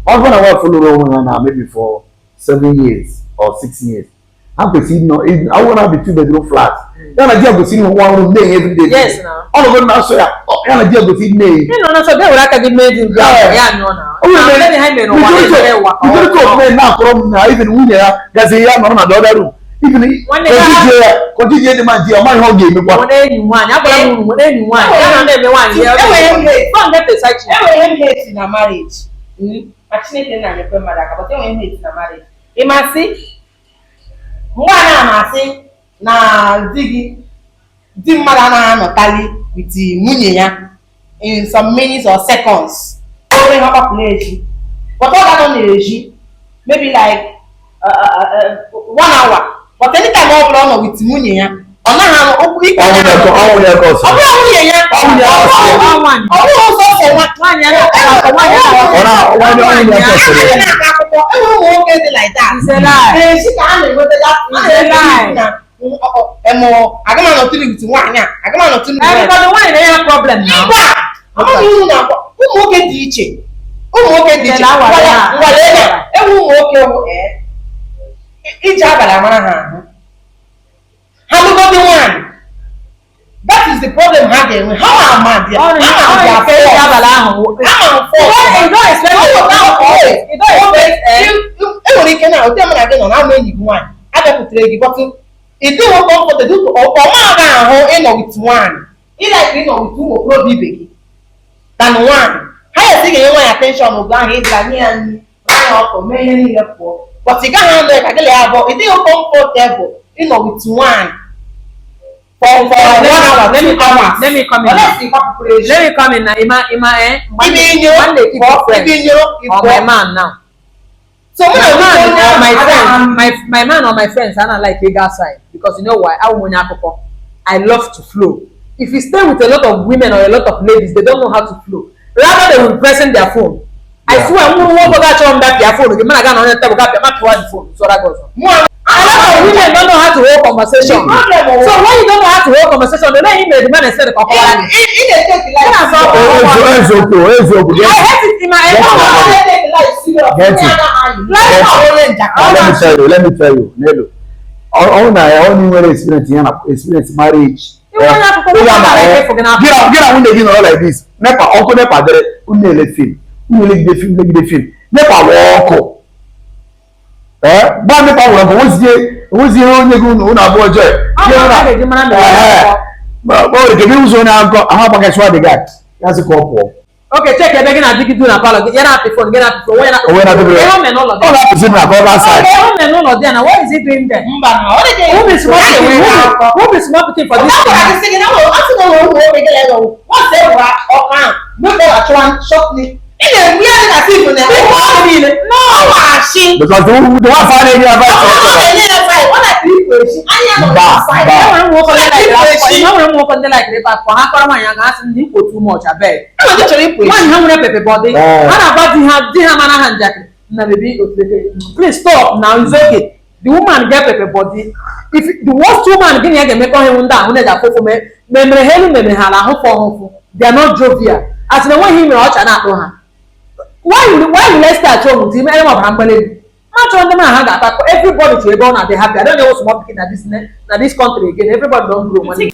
Husband and wife follow one now maybe for 7 years or 6 years. I'm proceeding no, I want to have a 2-bedroom flat. Then I just proceed one room day every day. Yes, now. All of them now so yeah. And I just proceed day. No, so they will like a made in yeah, no, now. Oh, let me have me no one. You go to men now from even when you are there's a young man on the other room. Even when they continue the man, my whole game. One anyone, I don't know anyone. I don't know one. Yeah, get the section. Everyone hates in a marriage. Actually, then I remember that, but everyone hates in a marriage. You must see. Mwana masi na di mara na tali with munye ya in some minutes or seconds. Only have a play. But all that on the maybe like 1 hour. But anytime all along with munye ya. Ona ha o ku iko ya ko o ya ko so. O munye ya. O ya ko. O so so one ya na ona like that. It's a lie. She can't go to that. It's a lie. Emo, I come on to with one. I come on to everybody one they have problem now. I'm you now. Who get teaching? Who get teaching? Whatever. Who okay? Each other la mana. How we go the one? That is the problem having. How am I there? How am I can now tell me again on how many one. I don't put it, but it don't come for the do or with one. It like with 2 pro big than one. How you think you want attention of blind head like me and for many for but you can't handle it about it don't comfortable with one. For 1 hour, let me come in. Let me come in now. One day keep or my man now. So my man or my friends, my man or my friends, I don't like big outside because you know why? I love to flow. If you stay with a lot of women or a lot of ladies, they don't know how to flow. Rather they will present their phone. Yeah. I swear, I'm going to go back their phone. The man I got on the table, got the phone. So that goes on. A lot of women don't know how to hold conversation. So when you don't know how to hold conversation, they don't even demand and say the couple. I hate it in my Let me tell you, Nelo. I only experience marriage. Get out when they do like this. Never open up at the film. Never walk. Ba mi pa wo wo zi onye gu no na bo je ba o ke bi uzo na anko aha ba ga so de guy ya se ko po okay check e be na digi do na palo get out the phone when na me no lo dey all person na go outside me no lo dey na what is he doing there mba na o dey who be smart pikin for this thing I say na wo me get go what say wa o kan no go atwan shop ni we are not even there. No, she. Because the one find any of us. What I people, I am not find. I want to walk on the like for half an hour. I'm asking him for too much. I beg. I'm literally pushing. One hundred paper body. How about the hand jacket? Now baby, please stop. Now it's okay. The woman get paper body. If the worst woman give me make on him down, they are for me. Memory helu memory hala ho for. They are not jovial. As the one him watch and not know. Why you let's start home with him? Everyone hambling. Much on the man had everybody to go on and they happy. I don't know what's more picking at this country again. Everybody don't grow money.